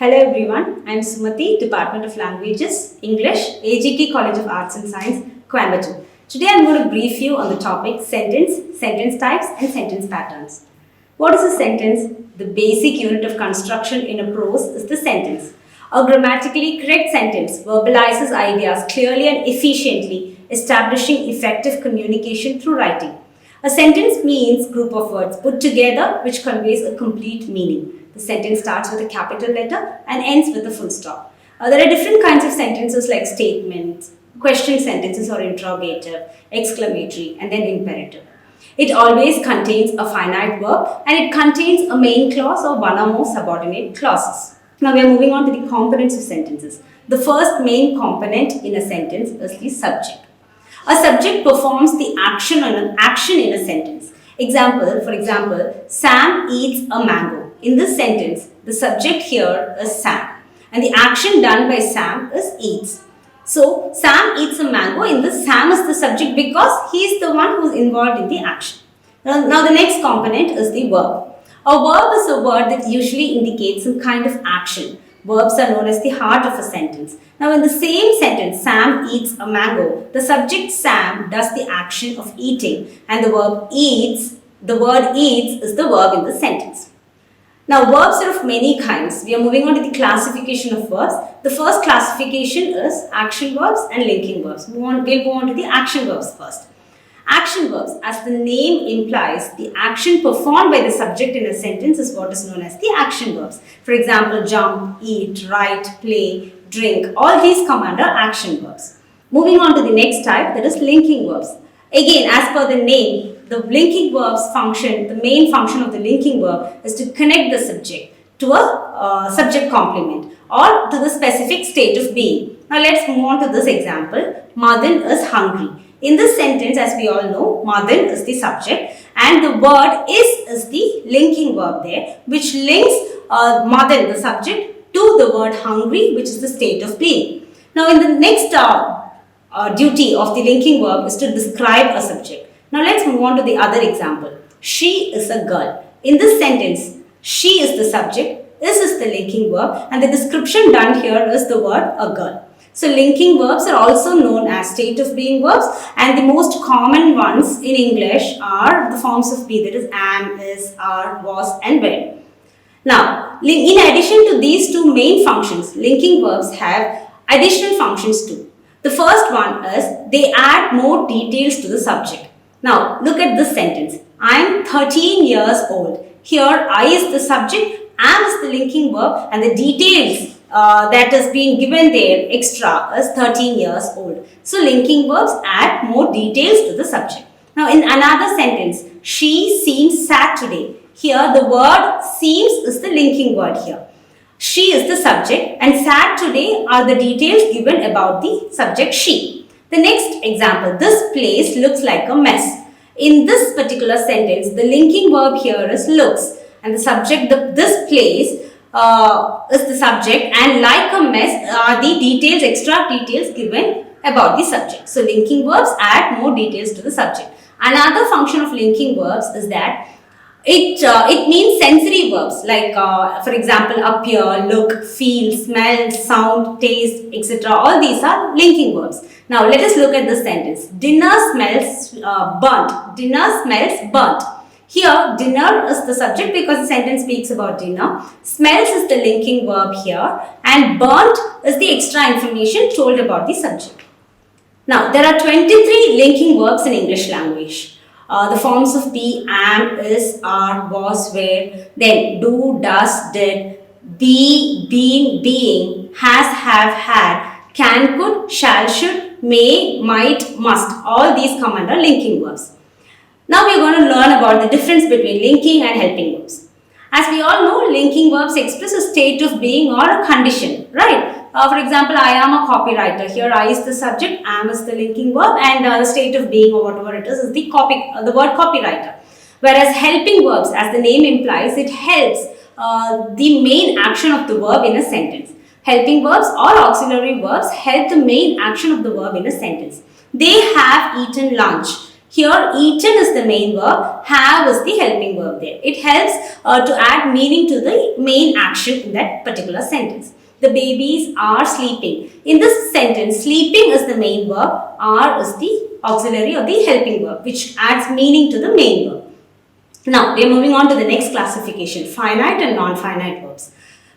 Hello everyone, I am Sumathy, Department of Languages, English, AJK College of Arts and Science, Coimbatore. Today I am going to brief you on the topic sentence, sentence types and sentence patterns. What is a sentence? The basic unit of construction in a prose is the sentence. A grammatically correct sentence verbalizes ideas clearly and efficiently, establishing effective communication through writing. A sentence means group of words put together which conveys a complete meaning. The sentence starts with a capital letter and ends with a full stop. There are different kinds of sentences like statements, question sentences or interrogative, exclamatory and then imperative. It always contains a finite verb and it contains a main clause or one or more subordinate clauses. Now we are moving on to the components of sentences. The first main component in a sentence is the subject. A subject performs the action in a sentence. For example, Sam eats a mango. In this sentence, the subject here is Sam and the action done by Sam is eats. So, Sam eats a mango. In this, Sam is the subject because he is the one who is involved in the action. Now the next component is the verb. A verb is a word that usually indicates some kind of action. Verbs are known as the heart of a sentence. Now in the same sentence, Sam eats a mango, the subject Sam does the action of eating and the word eats is the verb in the sentence. Now verbs are of many kinds. We are moving on to the classification of verbs. The first classification is action verbs and linking verbs. We'll move on to the action verbs first. Action verbs, as the name implies, the action performed by the subject in a sentence is what is known as the action verbs. For example, jump, eat, write, play, drink, all these come under action verbs. Moving on to the next type, that is linking verbs. Again, as per the name, the linking verbs function, the main function of the linking verb is to connect the subject to a subject complement or to the specific state of being. Now let's move on to this example. Madan is hungry. In this sentence, as we all know, Madan is the subject and the word is the linking verb there, which links Madan, the subject, to the word hungry, which is the state of being. Now in the next duty of the linking verb is to describe a subject. Now let's move on to the other example. She is a girl. In this sentence, she is the subject, this is the linking verb and the description done here is the word a girl. So linking verbs are also known as state of being verbs and the most common ones in English are the forms of be, that is am, is, are, was and were. Now, in addition to these two main functions, linking verbs have additional functions too. The first one is they add more details to the subject. Now, look at this sentence. I am 13 years old. Here, I is the subject, am is the linking verb and the details that is being given there extra is 13 years old. So, linking verbs add more details to the subject. Now, in another sentence, she seems sad today. Here, the word seems is the linking word here. She is the subject and sad today are the details given about the subject she. The next example, this place looks like a mess. In this particular sentence, the linking verb here is looks and the subject, this place is the subject and like a mess are the details, extra details given about the subject. So, linking verbs add more details to the subject. Another function of linking verbs is that it means sensory verbs like for example appear, look, feel, smell, sound, taste, etc. All these are linking verbs. Now let us look at the sentence. Dinner smells burnt. Dinner smells burnt. Here dinner is the subject because the sentence speaks about dinner. Smells is the linking verb here and burnt is the extra information told about the subject. Now there are 23 linking verbs in English language. The forms of be, am, is, are, was, were, then do, does, did, be, been, being, has, have, had, can, could, shall, should, may, might, must. All these come under linking verbs. Now we are going to learn about the difference between linking and helping verbs. As we all know, linking verbs express a state of being or a condition, right? For example, I am a copywriter. Here, I is the subject, am is the linking verb, and the state of being or whatever it is the word copywriter. Whereas helping verbs, as the name implies, it helps the main action of the verb in a sentence. Helping verbs or auxiliary verbs help the main action of the verb in a sentence. They have eaten lunch. Here, eaten is the main verb, have is the helping verb there. It helps to add meaning to the main action in that particular sentence. The babies are sleeping. In this sentence, sleeping is the main verb, are is the auxiliary or the helping verb, which adds meaning to the main verb. Now, we are moving on to the next classification, finite and non-finite verbs.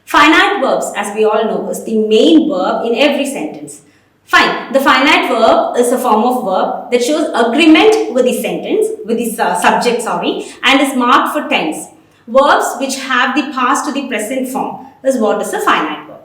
Finite verbs, as we all know, is the main verb in every sentence. Fine. The finite verb is a form of verb that shows agreement with the sentence, with the subject, and is marked for tense. Verbs which have the past to the present form is what is a finite verb.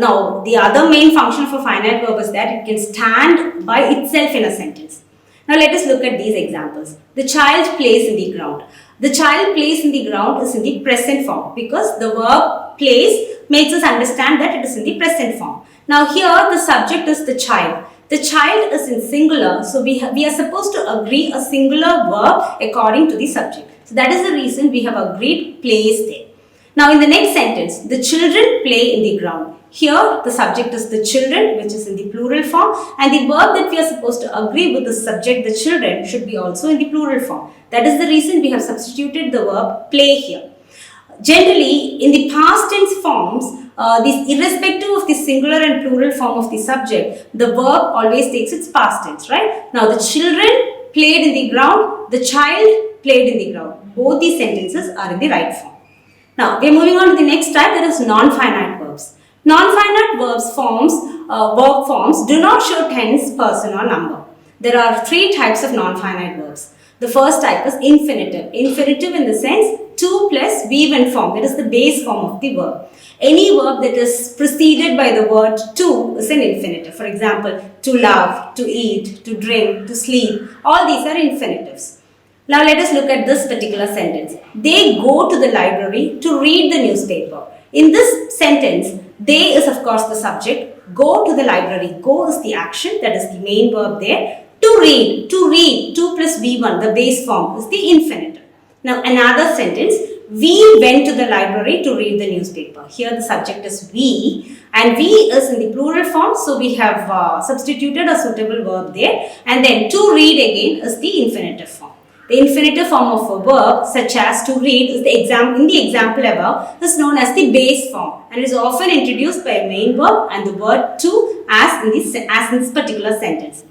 Now, the other main function of a finite verb is that it can stand by itself in a sentence. Now, let us look at these examples. The child plays in the ground. The child plays in the ground is in the present form because the verb plays makes us understand that it is in the present form. Now here the subject is the child. The child is in singular, so we are supposed to agree a singular verb according to the subject. So that is the reason we have agreed plays there. Now in the next sentence, the children play in the ground. Here the subject is the children, which is in the plural form, and the verb that we are supposed to agree with the subject, the children, should be also in the plural form. That is the reason we have substituted the verb play here. Generally, in the past tense forms, irrespective of the singular and plural form of the subject, the verb always takes its past tense, right? Now, the children played in the ground, the child played in the ground. Both these sentences are in the right form. Now, we are moving on to the next type, that is non-finite verbs. Non-finite verb forms do not show tense, person or number. There are three types of non-finite verbs. The first type is infinitive. Infinitive in the sense to plus V1 form, that is the base form of the verb. Any verb that is preceded by the word to is an infinitive. For example, to love, to eat, to drink, to sleep, all these are infinitives. Now let us look at this particular sentence. They go to the library to read the newspaper. In this sentence, they is of course the subject, go to the library, go is the action, that is the main verb there. To read, 2 plus V1, the base form is the infinitive. Now another sentence, we went to the library to read the newspaper. Here the subject is we and we is in the plural form, so we have substituted a suitable verb there, and then to read again is the infinitive form. The infinitive form of a verb such as to read is in the example above is known as the base form and is often introduced by a main verb and the word to as in this particular sentence.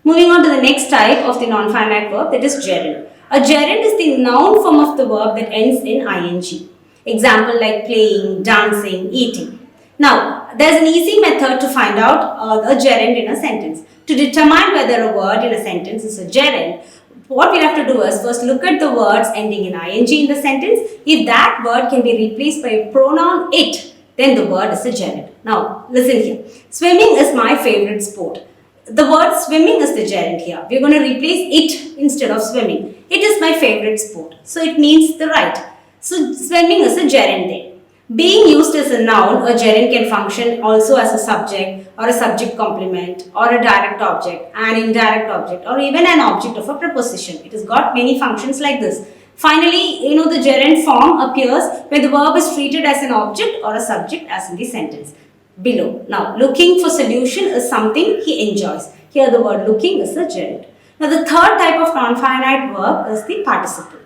Moving on to the next type of the non-finite verb, that is gerund. A gerund is the noun form of the verb that ends in ing. Example like playing, dancing, eating. Now, there is an easy method to find out a gerund in a sentence. To determine whether a word in a sentence is a gerund, what we have to do is first look at the words ending in ing in the sentence. If that word can be replaced by a pronoun it, then the word is a gerund. Now, listen here. Swimming is my favorite sport. The word swimming is the gerund here. We are going to replace it instead of swimming. It is my favorite sport. So it means the right. So swimming is a gerund there. Being used as a noun, a gerund can function also as a subject or a subject complement or a direct object, an indirect object or even an object of a preposition. It has got many functions like this. Finally, the gerund form appears when the verb is treated as an object or a subject as in the sentence below. Now, looking for solution is something he enjoys. Here the word looking is a gerund. Now, the third type of non-finite verb is the participle.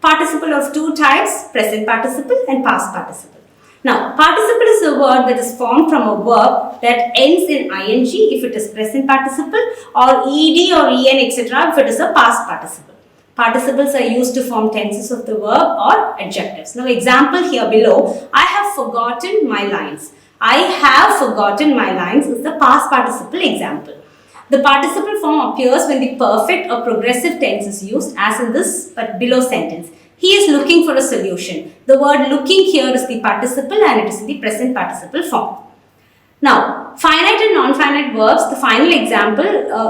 Participle of two types, present participle and past participle. Now, participle is a word that is formed from a verb that ends in ing if it is present participle or ed or en etc. if it is a past participle. Participles are used to form tenses of the verb or adjectives. Now, example here below, I have forgotten my lines. I have forgotten my lines is the past participle example. The participle form appears when the perfect or progressive tense is used as in this below sentence. He is looking for a solution. The word looking here is the participle and it is in the present participle form. Now, finite and non-finite verbs, the final example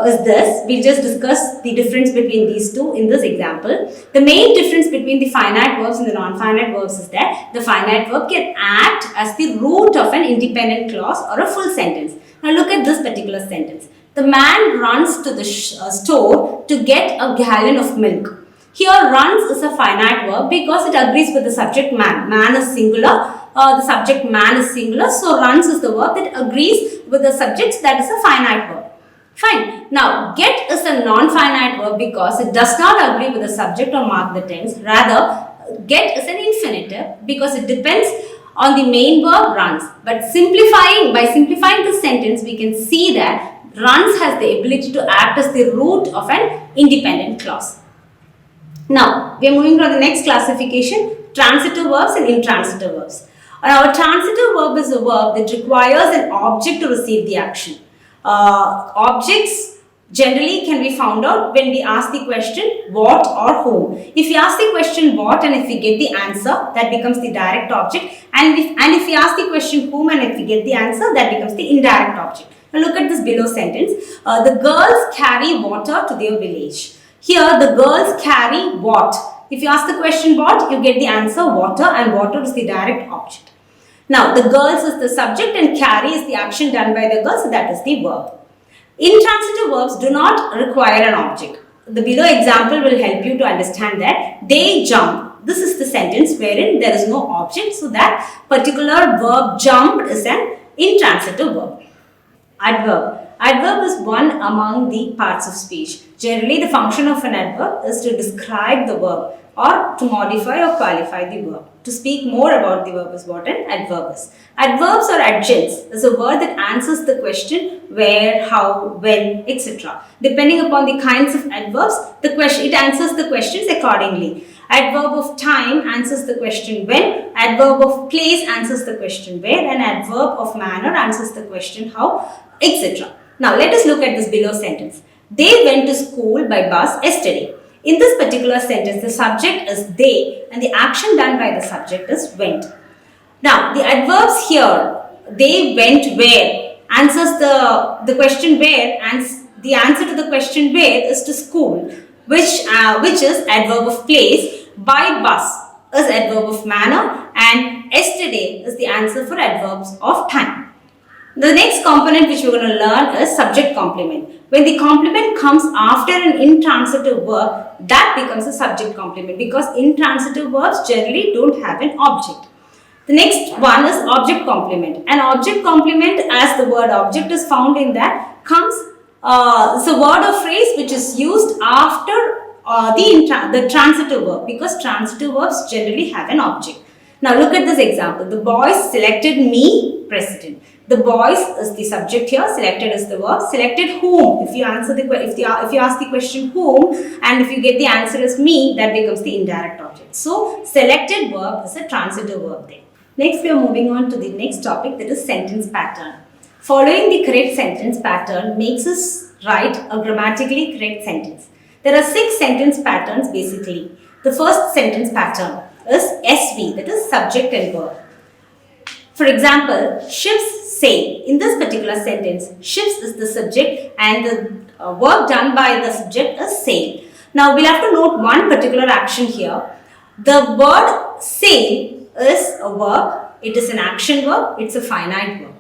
is this. We'll just discuss the difference between these two in this example. The main difference between the finite verbs and the non-finite verbs is that the finite verb can act as the root of an independent clause or a full sentence. Now, look at this particular sentence. The man runs to the store to get a gallon of milk. Here, runs is a finite verb because it agrees with the subject man. Man is singular. The subject man is singular. So, runs is the verb that agrees with the subject, that is a finite verb. Fine. Now, get is a non-finite verb because it does not agree with the subject or mark the tense. Rather, get is an infinitive because it depends on the main verb runs. But by simplifying the sentence, we can see that runs has the ability to act as the root of an independent clause. Now, we are moving on to the next classification, transitive verbs and intransitive verbs. Our transitive verb is a verb that requires an object to receive the action. Objects generally can be found out when we ask the question what or whom. If we ask the question what and if we get the answer, that becomes the direct object. And if we ask the question whom and if we get the answer, that becomes the indirect object. Now look at this below sentence. The girls carry water to their village. Here the girls carry what? If you ask the question what, you get the answer water, and water is the direct object. Now the girls is the subject and carry is the action done by the girls, so that is the verb. Intransitive verbs do not require an object. The below example will help you to understand that. They jump. This is the sentence wherein there is no object, so that particular verb jumped is an intransitive verb. Adverb. Adverb is one among the parts of speech. Generally, the function of an adverb is to describe the verb or to modify or qualify the verb. To speak more about the verb is what an adverb is. Adverbs or adjuncts is a word that answers the question where, how, when, etc. Depending upon the kinds of adverbs, it answers the questions accordingly. Adverb of time answers the question when, adverb of place answers the question where, and adverb of manner answers the question how, etc. Now let us look at this below sentence. They went to school by bus yesterday. In this particular sentence, the subject is they and the action done by the subject is went. Now, the adverbs here, they went where, answers the question where, and the answer to the question where is to school, which is adverb of place, by bus is adverb of manner, and yesterday is the answer for adverbs of time. The next component which we are going to learn is subject complement. When the complement comes after an intransitive verb, that becomes a subject complement because intransitive verbs generally don't have an object. The next one is object complement. An object complement, as the word object is found in that, comes it's a word or phrase which is used after the transitive verb because transitive verbs generally have an object. Now look at this example. The boys selected me president. The boys is the subject here, selected is the verb. Selected whom? If you ask the question whom and if you get the answer as me, that becomes the indirect object. So selected verb is a transitive verb there. Next we are moving on to the next topic, that is sentence pattern. Following the correct sentence pattern makes us write a grammatically correct sentence. There are 6 sentence patterns basically. The first sentence pattern is SV, that is subject and verb. For example, ships sail. In this particular sentence, ships is the subject and the work done by the subject is sail. Now we'll have to note one particular action here. The word sail is a verb, it is an action verb, it's a finite verb.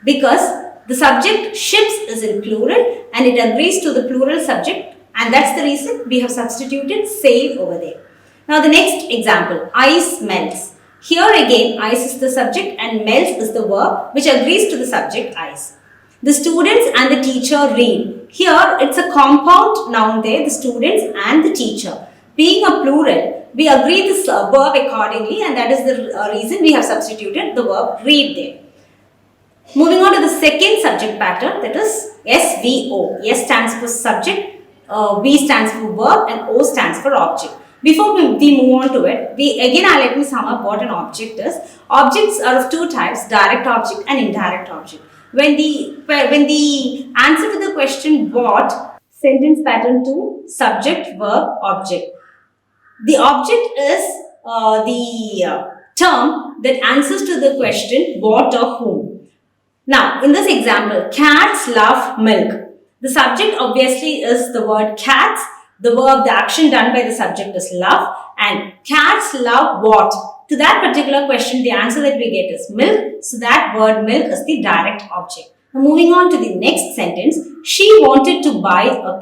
Because the subject ships is in plural and it agrees to the plural subject, and that's the reason we have substituted sail over there. Now the next example, ice melts. Here again, ice is the subject and melts is the verb which agrees to the subject ice. The students and the teacher read. Here it's a compound noun there, the students and the teacher. Being a plural, we agree this verb accordingly, and that is the reason we have substituted the verb read there. Moving on to the second subject pattern, that is SVO. S stands for subject, V stands for verb, and O stands for object. Before we move on to it, let me sum up what an object is. Objects are of 2 types, direct object and indirect object. When the answer to the question what, sentence pattern 2, subject, verb, object. The object is the term that answers to the question what or whom. Now, in this example, cats love milk. The subject obviously is the word cats. The verb, the action done by the subject is love, and cats love what? To that particular question, the answer that we get is milk. So that word milk is the direct object. Now moving on to the next sentence, she wanted to buy a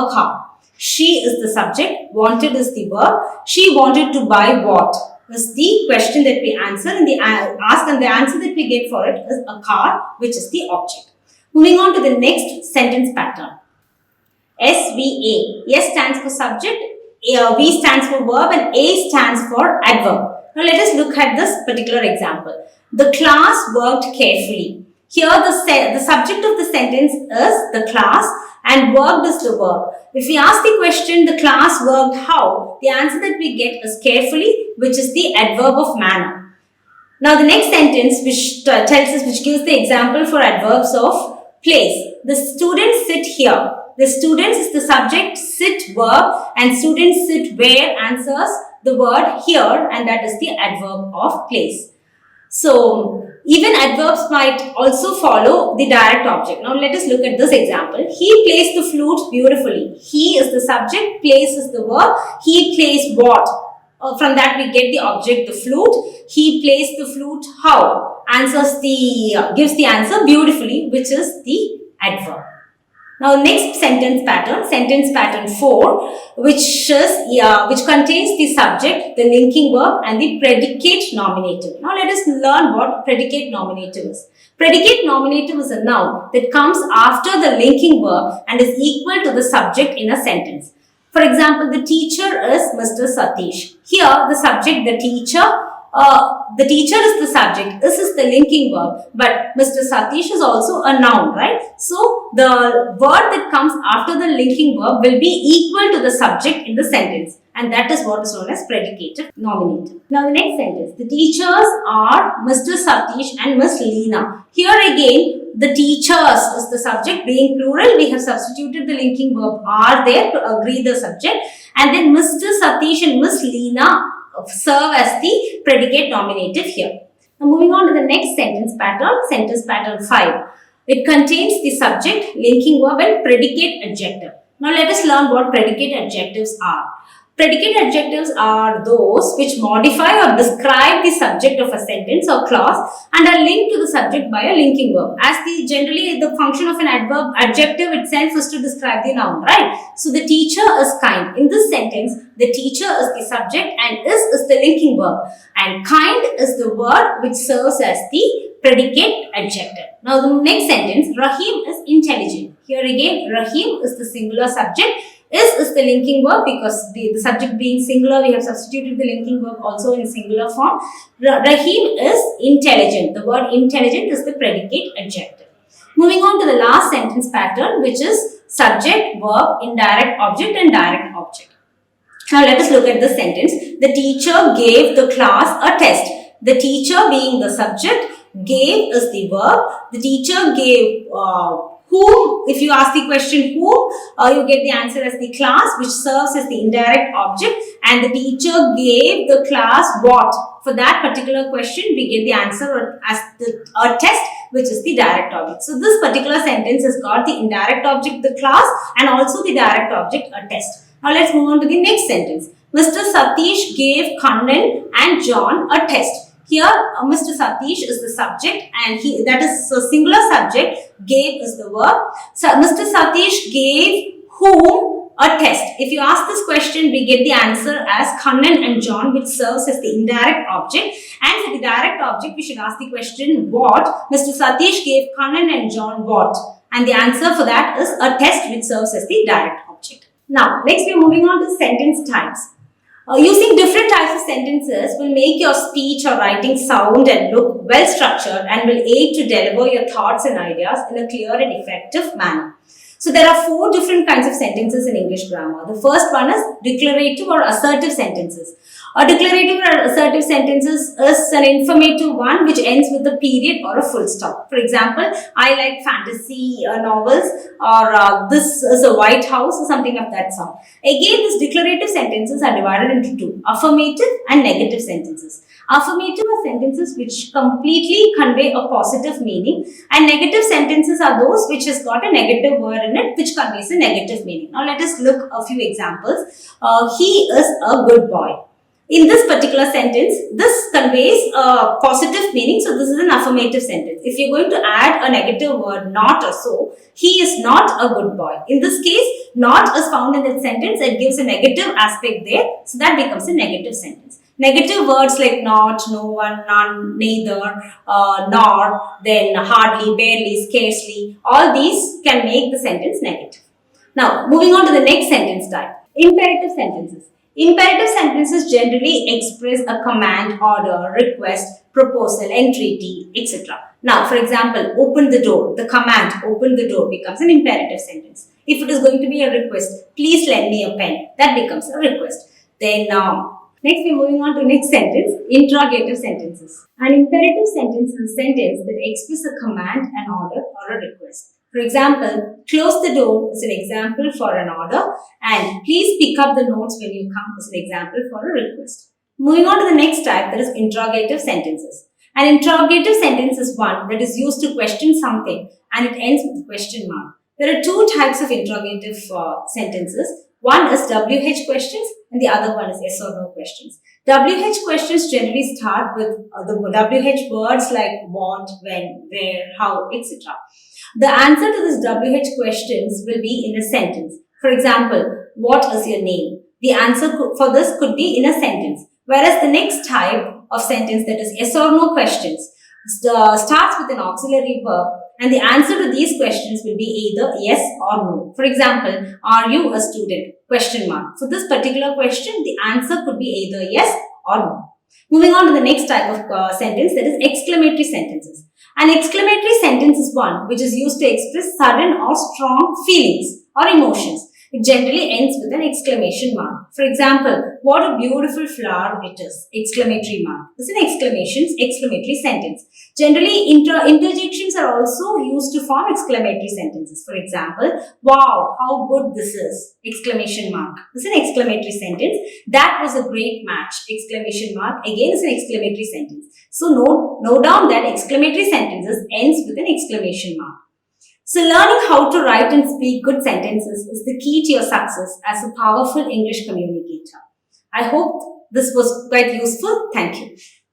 car. She is the subject, wanted is the verb. She wanted to buy what? Is the question that we answer and the answer that we get for it is a car, which is the object. Moving on to the next sentence pattern. SVA. S stands for subject, V stands for verb, and A stands for adverb. Now let us look at this particular example. The class worked carefully. Here the subject of the sentence is the class and worked is the verb. If we ask the question, the class worked how? The answer that we get is carefully, which is the adverb of manner. Now the next sentence which gives the example for adverbs of place. The students sit here. The students is the subject, sit verb, and students sit where answers the word here, and that is the adverb of place. So even adverbs might also follow the direct object. Now let us look at this example. He plays the flute beautifully. He is the subject, plays is the verb. He plays what? From that we get the object, the flute. He plays the flute how? Gives the answer beautifully, which is the adverb. Now next sentence pattern 4, which contains the subject, the linking verb, and the predicate nominative. Now let us learn what predicate nominative is. Predicate nominative is a noun that comes after the linking verb and is equal to the subject in a sentence. For example, the teacher is Mr. Satish. Here the subject, the teacher is the subject, this is the linking verb, but Mr. Satish is also a noun, right? So the word that comes after the linking verb will be equal to the subject in the sentence, and that is what is known as predicative nominative. Now the next sentence, the teachers are Mr. Satish and Miss Leena. Here again, the teachers is the subject, being plural, we have substituted the linking verb are there to agree the subject, and then Mr. Satish and Miss Leena serve as the predicate nominative here. Now moving on to the next sentence pattern 5. It contains the subject, linking verb, and predicate adjective. Now let us learn what predicate adjectives are. Predicate adjectives are those which modify or describe the subject of a sentence or clause and are linked to the subject by a linking verb. As generally the function of an adjective itself is to describe the noun, right? So the teacher is kind. In this sentence, the teacher is the subject and is the linking verb, and kind is the word which serves as the predicate adjective. Now the next sentence, Rahim is intelligent. Here again, Rahim is the singular subject. Is the linking verb, because the subject being singular, we have substituted the linking verb also in singular form. Rahim is intelligent. The word intelligent is the predicate adjective. Moving on to the last sentence pattern, which is subject, verb, indirect object, and direct object. Now let us look at this sentence. The teacher gave the class a test. The teacher being the subject, gave is the verb. The teacher gave whom, if you ask the question whom, you get the answer as the class, which serves as the indirect object, and the teacher gave the class what? For that particular question, we get the answer as a test, which is the direct object. So this particular sentence has got the indirect object, the class, and also the direct object, a test. Now let's move on to the next sentence. Mr. Satish gave Kannan and John a test. Here, Mr. Satish is the subject, and that is a singular subject. Gave is the verb. So, Mr. Satish gave whom a test. If you ask this question, we get the answer as Kannan and John, which serves as the indirect object. And for the direct object, we should ask the question what. Mr. Satish gave Kannan and John what? And the answer for that is a test, which serves as the direct object. Now, next we are moving on to sentence types. Using different types of sentences will make your speech or writing sound and look well structured and will aid to deliver your thoughts and ideas in a clear and effective manner. So there are 4 different kinds of sentences in English grammar. The first one is declarative or assertive sentences. A declarative or assertive sentences is an informative one which ends with a period or a full stop. For example, I like fantasy novels, or this is a White House, or something of that sort. Again, these declarative sentences are divided into 2, affirmative and negative sentences. Affirmative are sentences which completely convey a positive meaning, and negative sentences are those which has got a negative word in it which conveys a negative meaning. Now let us look a few examples. He is a good boy. In this particular sentence, this conveys a positive meaning, so this is an affirmative sentence. If you're going to add a negative word, not or so, he is not a good boy. In this case, not is found in that sentence, it gives a negative aspect there, so that becomes a negative sentence. Negative words like not, no one, none, neither, nor, then, hardly, barely, scarcely, all these can make the sentence negative. Now, moving on to the next sentence type, imperative sentences. Imperative sentences generally express a command, order, request, proposal, entreaty, etc. Now, for example, open the door. The command, open the door, becomes an imperative sentence. If it is going to be a request, please lend me a pen, that becomes a request. Then next we are moving on to next sentence, interrogative sentences. An imperative sentence is a sentence that expresses a command, an order, or a request. For example, close the door is an example for an order, and please pick up the notes when you come is an example for a request. Moving on to the next type, that is interrogative sentences. An interrogative sentence is one that is used to question something and it ends with a question mark. There are two types of interrogative sentences. One is WH questions and the other one is yes or no questions. WH questions generally start with the WH words like what, when, where, how, etc. The answer to this WH questions will be in a sentence. For example, what is your name? The answer for this could be in a sentence. Whereas the next type of sentence, that is yes or no questions, starts with an auxiliary verb and the answer to these questions will be either yes or no. For example, are you a student? Question mark. For this particular question, the answer could be either yes or no. Moving on to the next type of sentence, that is exclamatory sentences. An exclamatory sentence is one which is used to express sudden or strong feelings or emotions. It generally ends with an exclamation mark. For example, what a beautiful flower it is! Exclamatory mark. This is an exclamatory sentence. Generally, interjections are also used to form exclamatory sentences. For example, wow, how good this is! Exclamation mark. This is an exclamatory sentence. That was a great match! Exclamation mark. Again, is an exclamatory sentence. So note down that exclamatory sentences ends with an exclamation mark. So learning how to write and speak good sentences is the key to your success as a powerful English communicator. I hope this was quite useful. Thank you.